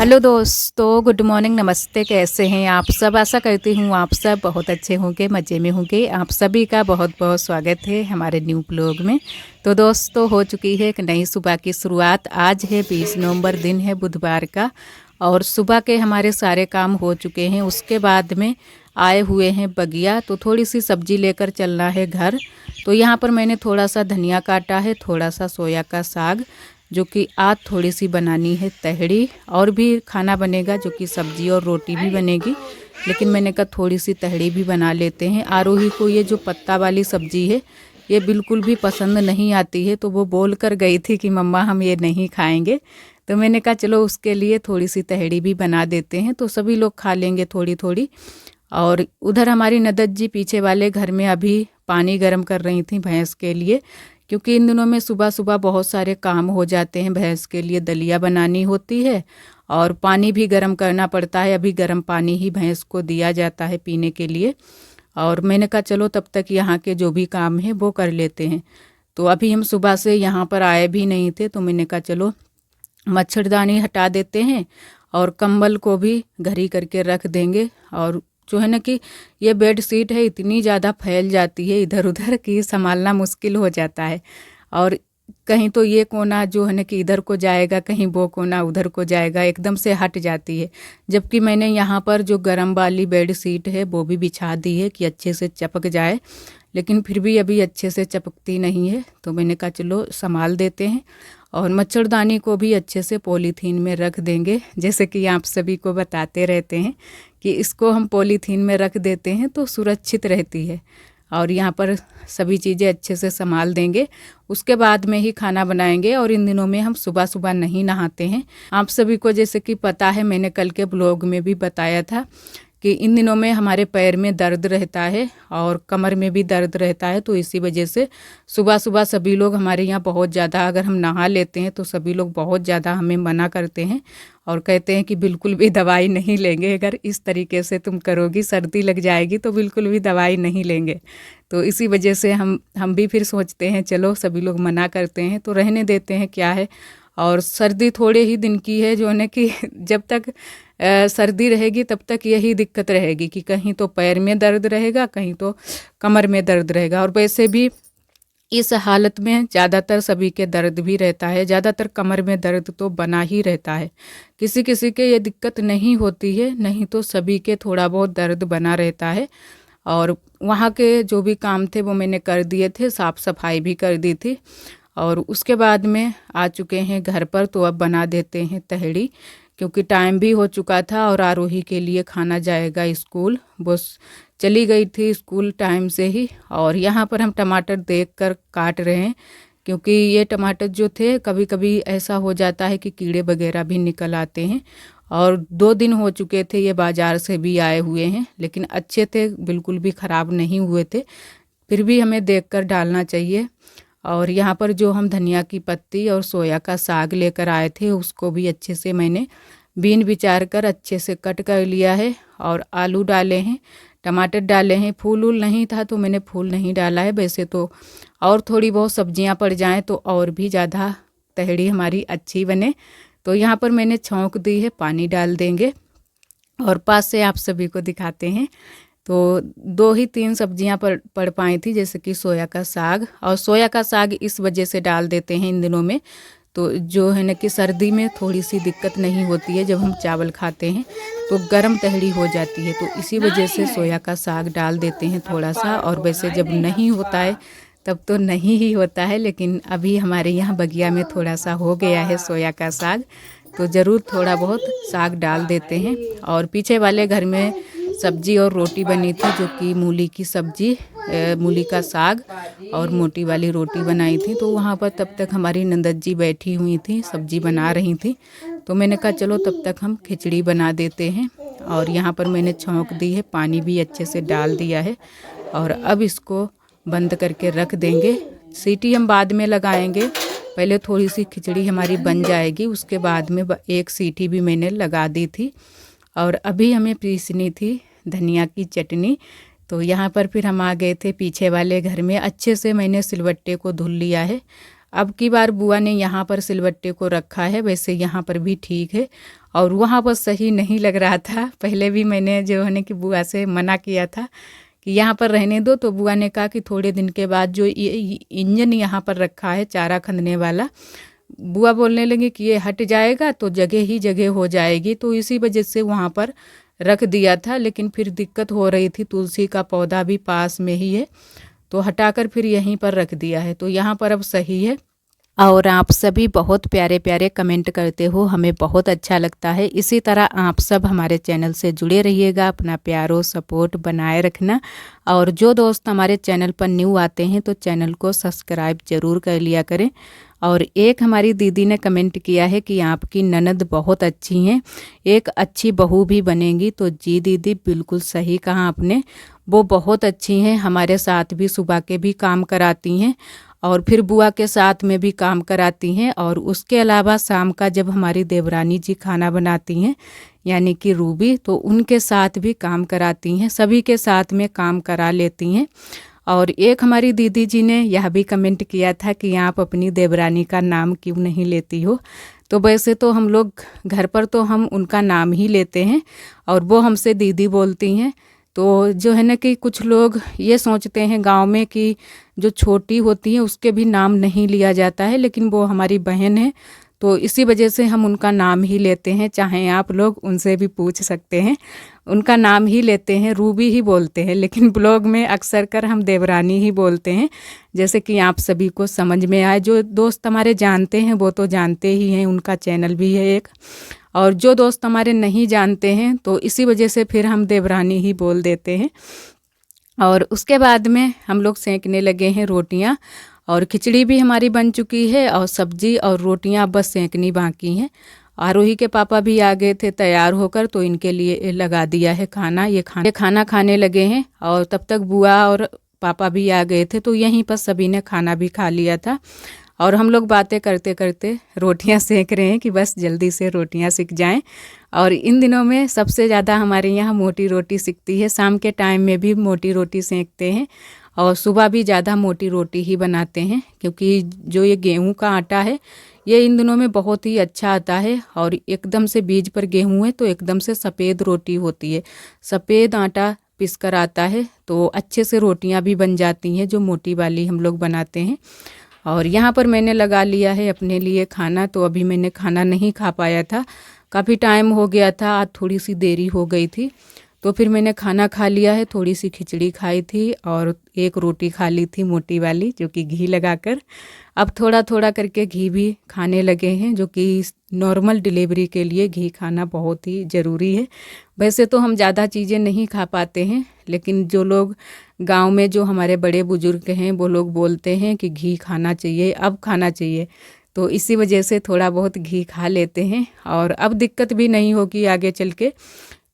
Hello दोस्तों, good morning, नमस्ते। कैसे हैं आप सब? आशा करती हूँ आप सब बहुत अच्छे होंगे, मज़े में होंगे। आप सभी का बहुत बहुत स्वागत है हमारे न्यू ब्लॉग में। तो दोस्तों, हो चुकी है एक नई सुबह की शुरुआत। आज है 20 नवंबर, दिन है बुधवार का, और सुबह के हमारे सारे काम हो चुके हैं। उसके बाद में आए हुए हैं बगिया, तो थोड़ी सी सब्जी लेकर चलना है घर। तो यहाँ पर मैंने थोड़ा सा धनिया काटा है, थोड़ा सा सोया का साग, जो कि आज थोड़ी सी बनानी है तहड़ी। और भी खाना बनेगा, जो कि सब्जी और रोटी भी बनेगी, लेकिन मैंने कहा थोड़ी सी तहड़ी भी बना लेते हैं। आरोही को ये जो पत्ता वाली सब्जी है ये बिल्कुल भी पसंद नहीं आती है, तो वो बोल कर गई थी कि मम्मा हम ये नहीं खाएंगे। तो मैंने कहा चलो उसके लिए थोड़ी सी तहड़ी भी बना देते हैं, तो सभी लोग खा लेंगे थोड़ी थोड़ी। और उधर हमारी नदद जी पीछे वाले घर में अभी पानी गर्म कर रही थी भैंस के लिए, क्योंकि इन दिनों में सुबह सुबह बहुत सारे काम हो जाते हैं। भैंस के लिए दलिया बनानी होती है और पानी भी गर्म करना पड़ता है। अभी गर्म पानी ही भैंस को दिया जाता है पीने के लिए। और मैंने कहा चलो तब तक यहाँ के जो भी काम है वो कर लेते हैं। तो अभी हम सुबह से यहाँ पर आए भी नहीं थे, तो मैंने कहा चलो मच्छरदानी हटा देते हैं और कंबल को भी घरी करके रख देंगे। और जो है ना कि ये बेड शीट है, इतनी ज़्यादा फैल जाती है इधर उधर कि संभालना मुश्किल हो जाता है। और कहीं तो ये कोना जो है ना कि इधर को जाएगा, कहीं वो कोना उधर को जाएगा, एकदम से हट जाती है। जबकि मैंने यहाँ पर जो गर्म वाली बेड शीट है वो भी बिछा दी है कि अच्छे से चपक जाए, लेकिन फिर भी अभी अच्छे से चपकती नहीं है। तो मैंने कहा चलो संभाल देते हैं। और मच्छरदानी को भी अच्छे से पॉलीथीन में रख देंगे, जैसे कि आप सभी को बताते रहते हैं कि इसको हम पॉलीथीन में रख देते हैं तो सुरक्षित रहती है। और यहाँ पर सभी चीज़ें अच्छे से संभाल देंगे, उसके बाद में ही खाना बनाएंगे। और इन दिनों में हम सुबह सुबह नहीं नहाते हैं। आप सभी को जैसे कि पता है, मैंने कल के ब्लॉग में भी बताया था कि इन दिनों में हमारे पैर में दर्द रहता है और कमर में भी दर्द रहता है। तो इसी वजह से सुबह सुबह सभी लोग हमारे यहाँ बहुत ज़्यादा, अगर हम नहा लेते हैं तो सभी लोग बहुत ज़्यादा हमें मना करते हैं और कहते हैं कि बिल्कुल भी दवाई नहीं लेंगे, अगर इस तरीके से तुम करोगी, सर्दी लग जाएगी तो बिल्कुल भी दवाई नहीं लेंगे। तो इसी वजह से हम भी फिर सोचते हैं चलो सभी लोग मना करते हैं तो रहने देते हैं, क्या है। और सर्दी थोड़े ही दिन की है, जो है कि जब तक सर्दी रहेगी तब तक यही दिक्कत रहेगी कि कहीं तो पैर में दर्द रहेगा, कहीं तो कमर में दर्द रहेगा। और वैसे भी इस हालत में ज़्यादातर सभी के दर्द भी रहता है, ज़्यादातर कमर में दर्द तो बना ही रहता है। किसी किसी के ये दिक्कत नहीं होती है, नहीं तो सभी के थोड़ा बहुत दर्द बना रहता है। और वहाँ के जो भी काम थे वो मैंने कर दिए थे, साफ़ सफाई भी कर दी थी। और उसके बाद में आ चुके हैं घर पर, तो अब बना देते हैं तहड़ी, क्योंकि टाइम भी हो चुका था और आरोही के लिए खाना जाएगा स्कूल। वो चली गई थी स्कूल टाइम से ही। और यहाँ पर हम टमाटर देखकर काट रहे हैं, क्योंकि ये टमाटर जो थे कभी कभी ऐसा हो जाता है कि कीड़े वगैरह भी निकल आते हैं। और 2 दिन हो चुके थे ये बाज़ार से भी आए हुए हैं, लेकिन अच्छे थे, बिल्कुल भी ख़राब नहीं हुए थे। फिर भी हमें देखकर डालना चाहिए। और यहाँ पर जो हम धनिया की पत्ती और सोया का साग लेकर आए थे, उसको भी अच्छे से मैंने बीन विचार कर अच्छे से कट कर लिया है। और आलू डाले हैं, टमाटर डाले हैं। फूल वूल नहीं था तो मैंने फूल नहीं डाला है। वैसे तो और थोड़ी बहुत सब्जियां पड़ जाएं तो और भी ज़्यादा तहड़ी हमारी अच्छी बने। तो यहाँ पर मैंने छौंक दी है, पानी डाल देंगे। और पास से आप सभी को दिखाते हैं। तो 2 ही 3 सब्जियां पड़ पाई थी, जैसे कि सोया का साग। और सोया का साग इस वजह से डाल देते हैं इन दिनों में, तो जो है ना कि सर्दी में थोड़ी सी दिक्कत नहीं होती है। जब हम चावल खाते हैं तो गर्म तहड़ी हो जाती है, तो इसी वजह से सोया का साग डाल देते हैं थोड़ा सा। और वैसे जब नहीं होता है तब तो नहीं ही होता है, लेकिन अभी हमारे यहाँ बगिया में थोड़ा सा हो गया है सोया का साग, तो ज़रूर थोड़ा बहुत साग डाल देते हैं। और पीछे वाले घर में सब्जी और रोटी बनी थी, जो कि मूली की सब्जी, मूली का साग और मोटी वाली रोटी बनाई थी। तो वहाँ पर तब तक हमारी नंदत जी बैठी हुई थी, सब्जी बना रही थी। तो मैंने कहा चलो तब तक हम खिचड़ी बना देते हैं। और यहाँ पर मैंने छौंक दी है, पानी भी अच्छे से डाल दिया है। और अब इसको बंद करके रख देंगे। सीटी हम बाद में लगाएंगे, पहले थोड़ी सी खिचड़ी हमारी बन जाएगी, उसके बाद में 1 सीटी भी मैंने लगा दी थी। और अभी हमें पीसनी थी धनिया की चटनी। तो यहाँ पर फिर हम आ गए थे पीछे वाले घर में। अच्छे से मैंने सिलबट्टे को धुल लिया है। अब की बार बुआ ने यहाँ पर सिलबट्टे को रखा है, वैसे यहाँ पर भी ठीक है और वहाँ पर सही नहीं लग रहा था। पहले भी मैंने जो है ना कि बुआ से मना किया था कि यहाँ पर रहने दो, तो बुआ ने कहा कि थोड़े दिन के बाद जो ये इंजन यहाँ पर रखा है चारा खंदने वाला, बुआ बोलने लगी कि ये हट जाएगा तो जगह ही जगह हो जाएगी, तो इसी वजह से वहाँ पर रख दिया था। लेकिन फिर दिक्कत हो रही थी, तुलसी का पौधा भी पास में ही है, तो हटाकर फिर यहीं पर रख दिया है, तो यहाँ पर अब सही है। और आप सभी बहुत प्यारे प्यारे कमेंट करते हो, हमें बहुत अच्छा लगता है। इसी तरह आप सब हमारे चैनल से जुड़े रहिएगा, अपना प्यार और सपोर्ट बनाए रखना। और जो दोस्त हमारे चैनल पर न्यू आते हैं तो चैनल को सब्सक्राइब ज़रूर कर लिया करें। और एक हमारी दीदी ने कमेंट किया है कि आपकी ननद बहुत अच्छी हैं, एक अच्छी बहू भी बनेंगी। तो जी दीदी, बिल्कुल सही कहा आपने, वो बहुत अच्छी हैं, हमारे साथ भी सुबह के भी काम कराती हैं और फिर बुआ के साथ में भी काम कराती हैं। और उसके अलावा शाम का जब हमारी देवरानी जी खाना बनाती हैं यानी कि रूबी, तो उनके साथ भी काम कराती हैं, सभी के साथ में काम करा लेती हैं। और एक हमारी दीदी जी ने यह भी कमेंट किया था कि आप अपनी देवरानी का नाम क्यों नहीं लेती हो। तो वैसे तो हम लोग घर पर तो हम उनका नाम ही लेते हैं और वो हमसे दीदी बोलती हैं। तो जो है ना कि कुछ लोग ये सोचते हैं गांव में कि जो छोटी होती है उसके भी नाम नहीं लिया जाता है, लेकिन वो हमारी बहन है तो इसी वजह से हम उनका नाम ही लेते हैं। चाहे आप लोग उनसे भी पूछ सकते हैं, उनका नाम ही लेते हैं, रूबी ही बोलते हैं, लेकिन ब्लॉग में अक्सर कर हम देवरानी ही बोलते हैं, जैसे कि आप सभी को समझ में आए। जो दोस्त हमारे जानते हैं वो तो जानते ही हैं, उनका चैनल भी है एक, और जो दोस्त हमारे नहीं जानते हैं तो इसी वजह से फिर हम देवरानी ही बोल देते हैं। और उसके बाद में हम लोग सेंकने लगे हैं रोटियां, और खिचड़ी भी हमारी बन चुकी है और सब्जी और रोटियां बस सेंकनी बाकी हैं। आरोही के पापा भी आ गए थे तैयार होकर, तो इनके लिए लगा दिया है खाना। ये खाना खाने लगे हैं और तब तक बुआ और पापा भी आ गए थे, तो यहीं पर सभी ने खाना भी खा लिया था। और हम लोग बातें करते करते रोटियां सेक रहे हैं कि बस जल्दी से रोटियां सिक जाएं। और इन दिनों में सबसे ज़्यादा हमारे यहाँ मोटी रोटी सिकती है, शाम के टाइम में भी मोटी रोटी सेकते हैं और सुबह भी ज़्यादा मोटी रोटी ही बनाते हैं, क्योंकि जो ये गेहूं का आटा है ये इन दिनों में बहुत ही अच्छा आता है। और एकदम से बीज पर गेहूं है तो एकदम से सफ़ेद रोटी होती है, सफ़ेद आटा पिस कर आता है, तो अच्छे से रोटियां भी बन जाती हैं जो मोटी वाली हम लोग बनाते हैं। और यहाँ पर मैंने लगा लिया है अपने लिए खाना, तो अभी मैंने खाना नहीं खा पाया था, काफ़ी टाइम हो गया था, आज थोड़ी सी देरी हो गई थी, तो फिर मैंने खाना खा लिया है। थोड़ी सी खिचड़ी खाई थी और एक रोटी खा ली थी मोटी वाली, जो कि घी लगाकर। अब थोड़ा थोड़ा करके घी भी खाने लगे हैं, जो कि नॉर्मल डिलीवरी के लिए घी खाना बहुत ही ज़रूरी है। वैसे तो हम ज़्यादा चीज़ें नहीं खा पाते हैं, लेकिन जो लोग गांव में जो हमारे बड़े बुजुर्ग हैं वो लोग बोलते हैं कि घी खाना चाहिए, अब खाना चाहिए, तो इसी वजह से थोड़ा बहुत घी खा लेते हैं। और अब दिक्कत भी नहीं होगी आगे चल के,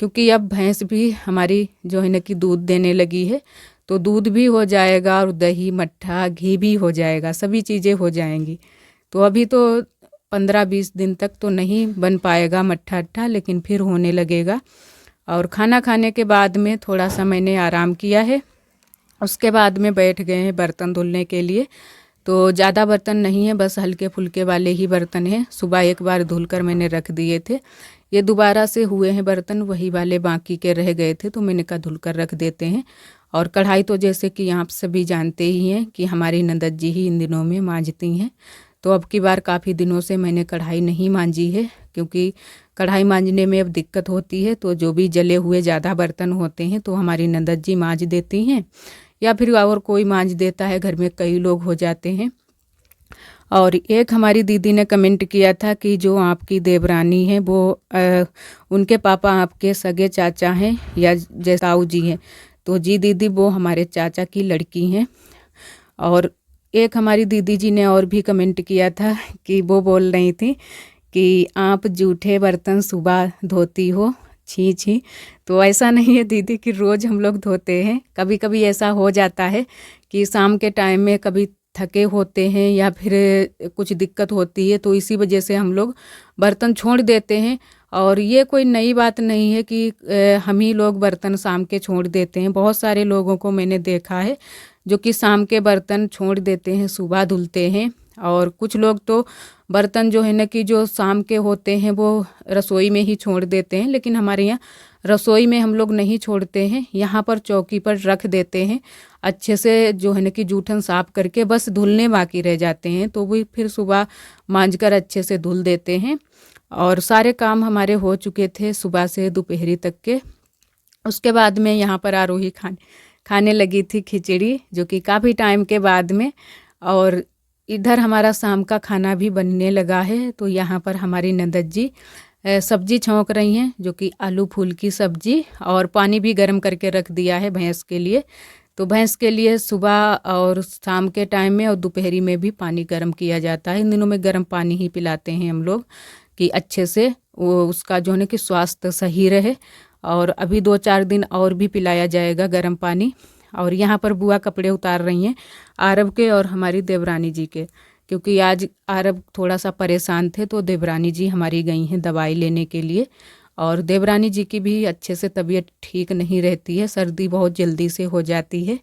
क्योंकि अब भैंस भी हमारी जो है ना कि दूध देने लगी है, तो दूध भी हो जाएगा और दही मट्ठा घी भी हो जाएगा, सभी चीज़ें हो जाएंगी। तो अभी तो 15-20 दिन तक तो नहीं बन पाएगा मट्ठा अट्ठा, लेकिन फिर होने लगेगा। और खाना खाने के बाद में थोड़ा सा मैंने आराम किया है, उसके बाद में बैठ गए हैं बर्तन धुलने के लिए। तो ज़्यादा बर्तन नहीं है, बस हल्के फुल्के वाले ही बर्तन हैं, सुबह एक बार धुलकर मैंने रख दिए थे, ये दोबारा से हुए हैं बर्तन, वही वाले बाकी के रह गए थे, तो मैंने कहा धुलकर रख देते हैं। और कढ़ाई तो जैसे कि आप सभी जानते ही हैं कि हमारी ननद जी ही इन दिनों में मांजती हैं, तो अब की बार काफ़ी दिनों से मैंने कढ़ाई नहीं मांजी है, क्योंकि कढ़ाई मांजने में अब दिक्कत होती है। तो जो भी जले हुए ज़्यादा बर्तन होते हैं तो हमारी ननद जी मांज देती हैं, या फिर और कोई मांज देता है, घर में कई लोग हो जाते हैं। और एक हमारी दीदी ने कमेंट किया था कि जो आपकी देवरानी है वो उनके पापा आपके सगे चाचा हैं या जैसाऊ जी हैं। तो जी दीदी, वो हमारे चाचा की लड़की हैं। और एक हमारी दीदी जी ने और भी कमेंट किया था कि वो बोल रही थी कि आप जूठे बर्तन सुबह धोती हो, छी छी। तो ऐसा नहीं है दीदी कि रोज़ हम लोग धोते हैं, कभी कभी ऐसा हो जाता है कि शाम के टाइम में कभी थके होते हैं या फिर कुछ दिक्कत होती है, तो इसी वजह से हम लोग बर्तन छोड़ देते हैं। और ये कोई नई बात नहीं है कि हम ही लोग बर्तन शाम के छोड़ देते हैं, बहुत सारे लोगों को मैंने देखा है जो कि शाम के बर्तन छोड़ देते हैं, सुबह धुलते हैं। और कुछ लोग तो बर्तन जो है ना कि जो शाम के होते हैं वो रसोई में ही छोड़ देते हैं, लेकिन हमारे यहाँ रसोई में हम लोग नहीं छोड़ते हैं, यहाँ पर चौकी पर रख देते हैं। अच्छे से जो है ना कि जूठन साफ करके बस धुलने बाकी रह जाते हैं, तो वो फिर सुबह मांज कर अच्छे से धुल देते हैं। और सारे काम हमारे हो चुके थे सुबह से दोपहरी तक के। उसके बाद में यहाँ पर आरोही खाने लगी थी खिचड़ी, जो कि काफ़ी टाइम के बाद में। और इधर हमारा शाम का खाना भी बनने लगा है। तो यहाँ पर हमारी नंदत जी सब्जी छौंक रही हैं, जो कि आलू फूल की सब्जी, और पानी भी गर्म करके रख दिया है भैंस के लिए। तो भैंस के लिए सुबह और शाम के टाइम में और दोपहरी में भी पानी गर्म किया जाता है। इन दिनों में गर्म पानी ही पिलाते हैं हम लोग, कि अच्छे से वो उसका जो है ना कि स्वास्थ्य सही रहे। और अभी 2-4 दिन और भी पिलाया जाएगा गर्म पानी। और यहाँ पर बुआ कपड़े उतार रही हैं आरब के और हमारी देवरानी जी के, क्योंकि आज आरब थोड़ा सा परेशान थे, तो देवरानी जी हमारी गई हैं दवाई लेने के लिए। और देवरानी जी की भी अच्छे से तबीयत ठीक नहीं रहती है, सर्दी बहुत जल्दी से हो जाती है,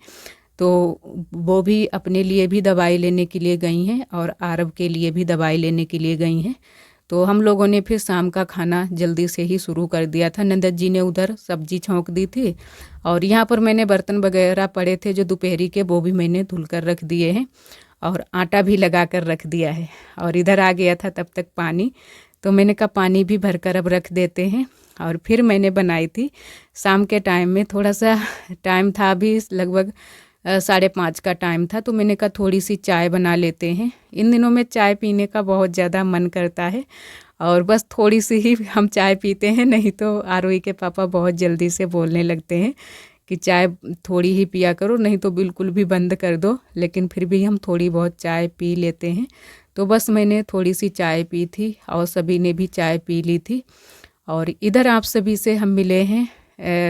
तो वो भी अपने लिए भी दवाई लेने के लिए गई हैं और आरब के लिए भी दवाई लेने के लिए गई हैं। तो हम लोगों ने फिर शाम का खाना जल्दी से ही शुरू कर दिया था। नंदत जी ने उधर सब्जी छौंक दी थी, और यहाँ पर मैंने बर्तन वगैरह पड़े थे जो दोपहरी के, वो भी मैंने धुल कर रख दिए हैं और आटा भी लगा कर रख दिया है। और इधर आ गया था तब तक पानी, तो मैंने कहा पानी भी भर कर अब रख देते हैं। और फिर मैंने बनाई थी शाम के टाइम में, थोड़ा सा टाइम था अभी, लगभग 5:30 का टाइम था, तो मैंने कहा थोड़ी सी चाय बना लेते हैं। इन दिनों में चाय पीने का बहुत ज़्यादा मन करता है, और बस थोड़ी सी ही हम चाय पीते हैं, नहीं तो आरोही के पापा बहुत जल्दी से बोलने लगते हैं कि चाय थोड़ी ही पिया करो, नहीं तो बिल्कुल भी बंद कर दो। लेकिन फिर भी हम थोड़ी बहुत चाय पी लेते हैं। तो बस मैंने थोड़ी सी चाय पी थी और सभी ने भी चाय पी ली थी। और इधर आप सभी से हम मिले हैं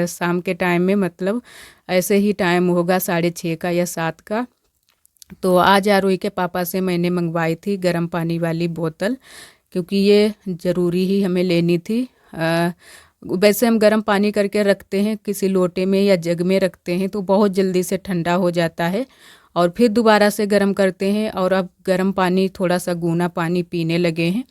शाम के टाइम में, मतलब ऐसे ही टाइम होगा 6:30 का या 7 का। तो आज आरोही के पापा से मैंने मंगवाई थी गर्म पानी वाली बोतल, क्योंकि ये ज़रूरी ही हमें लेनी थी। वैसे हम गर्म पानी करके रखते हैं किसी लोटे में या जग में रखते हैं, तो बहुत जल्दी से ठंडा हो जाता है, और फिर दोबारा से गर्म करते हैं। और अब गर्म पानी थोड़ा सा गूना पानी पीने लगे हैं,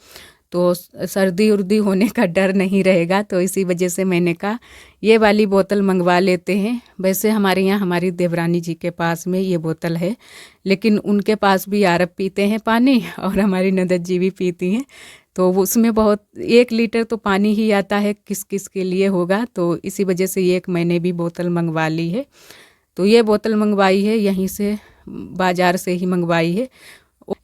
तो सर्दी उर्दी होने का डर नहीं रहेगा। तो इसी वजह से मैंने कहा ये वाली बोतल मंगवा लेते हैं। वैसे हमारे यहाँ हमारी देवरानी जी के पास में ये बोतल है, लेकिन उनके पास भी आरब पीते हैं पानी, और हमारी नंदत जी भी पीती हैं। तो उसमें बहुत 1 लीटर तो पानी ही आता है, किस किस के लिए होगा। तो इसी वजह से एक मैंने भी बोतल मंगवा ली है। तो ये बोतल मंगवाई है यहीं से, बाज़ार से ही मंगवाई है।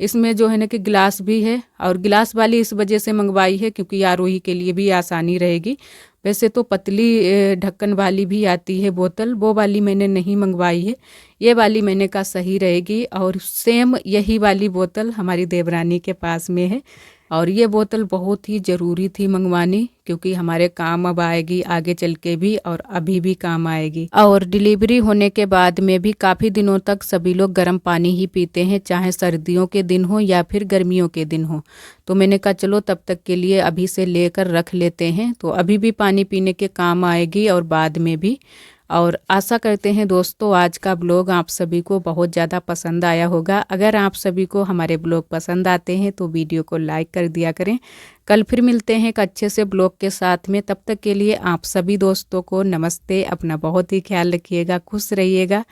इसमें जो है ना कि गिलास भी है, और गिलास वाली इस वजह से मंगवाई है क्योंकि आरोही के लिए भी आसानी रहेगी। वैसे तो पतली ढक्कन वाली भी आती है बोतल, वो वाली मैंने नहीं मंगवाई है, ये वाली मैंने कहा सही रहेगी। और सेम यही वाली बोतल हमारी देवरानी के पास में है, और ये बोतल बहुत ही ज़रूरी थी मंगवानी, क्योंकि हमारे काम अब आएगी आगे चल के भी, और अभी भी काम आएगी। और डिलीवरी होने के बाद में भी काफ़ी दिनों तक सभी लोग गर्म पानी ही पीते हैं, चाहे सर्दियों के दिन हो या फिर गर्मियों के दिन हो। तो मैंने कहा चलो तब तक के लिए अभी से लेकर रख लेते हैं, तो अभी भी पानी पीने के काम आएगी और बाद में भी। और आशा करते हैं दोस्तों आज का ब्लॉग आप सभी को बहुत ज़्यादा पसंद आया होगा। अगर आप सभी को हमारे ब्लॉग पसंद आते हैं तो वीडियो को लाइक कर दिया करें। कल फिर मिलते हैं एक अच्छे से ब्लॉग के साथ में, तब तक के लिए आप सभी दोस्तों को नमस्ते। अपना बहुत ही ख्याल रखिएगा, खुश रहिएगा।